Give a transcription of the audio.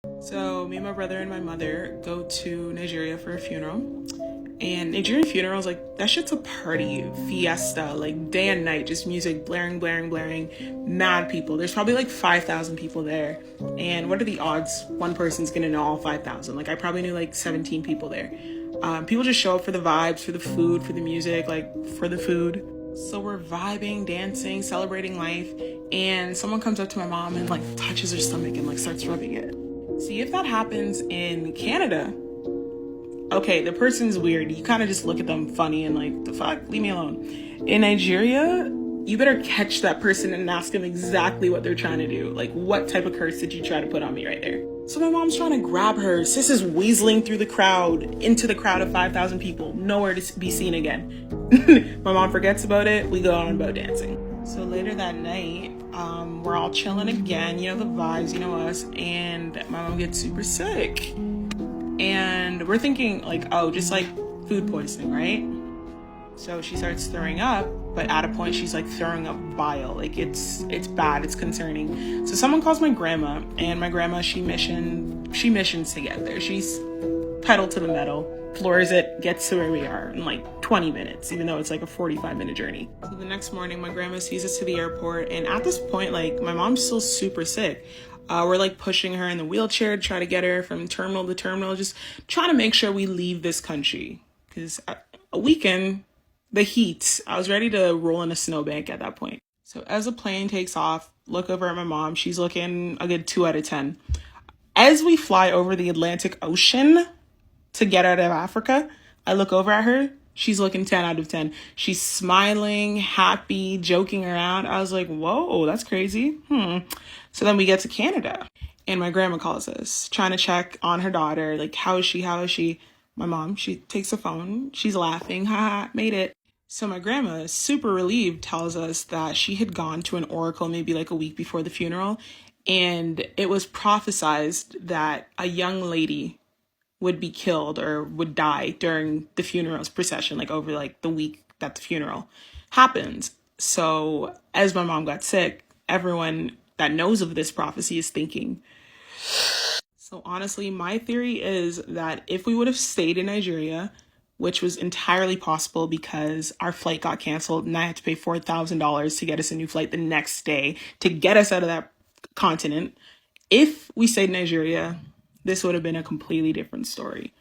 So me and my brother and my mother go to Nigeria for a funeral. And Nigerian funerals, like, that shit's a party, fiesta, like day and night, just music blaring, blaring, blaring, mad people. There's probably like 5,000 people there. And what are the odds one person's gonna know all 5,000? Like, I probably knew like 17 people there. People just show up for the vibes, for the food, for the music, like for the food. So we're vibing, dancing, celebrating life, and someone comes up to my mom and like touches her stomach and like starts rubbing it. See, if that happens in Canada, okay, the person's weird. You kind of just look at them funny and like, the fuck, leave me alone. In Nigeria, you better catch that person and ask them exactly what they're trying to do. Like, what type of curse did you try to put on me right there? So my mom's trying to grab her. Sis is weaseling through the crowd, into the crowd of 5,000 people, nowhere to be seen again. My mom forgets about it. We go on about dancing. So later that night, we're all chilling again. You know the vibes, you know us. And my mom gets super sick. And we're thinking like, oh, just like food poisoning, right? So she starts throwing up, but at a point she's like throwing up bile. Like it's bad, it's concerning. So someone calls my grandma, and my grandma, she missions to get there. She's pedal to the metal, floors it, gets to where we are in like 20 minutes, even though it's like a 45-minute journey. So the next morning, my grandma sees us to the airport, and at this point, like, my mom's still super sick. We're like pushing her in the wheelchair to try to get her from terminal to terminal, just trying to make sure we leave this country. Because a weekend, the heat, I was ready to roll in a snowbank at that point. So as the plane takes off, look over at my mom. She's looking a good 2 out of 10. As we fly over the Atlantic Ocean to get out of Africa, I look over at her. She's looking 10 out of 10. She's smiling, happy, joking around. I was like, whoa, that's crazy. So then we get to Canada, and my grandma calls us, trying to check on her daughter. Like, how is she? How is she? My mom, she takes the phone. She's laughing. Ha, made it. So my grandma, super relieved, tells us that she had gone to an oracle maybe like a week before the funeral, and it was prophesized that a young lady would be killed or would die during the funeral's procession, like over like the week that the funeral happens. So as my mom got sick, everyone that knows of this prophecy is thinking. So honestly, my theory is that if we would have stayed in Nigeria, which was entirely possible because our flight got canceled and I had to pay $4,000 to get us a new flight the next day to get us out of that continent. If we stayed in Nigeria, this would have been a completely different story.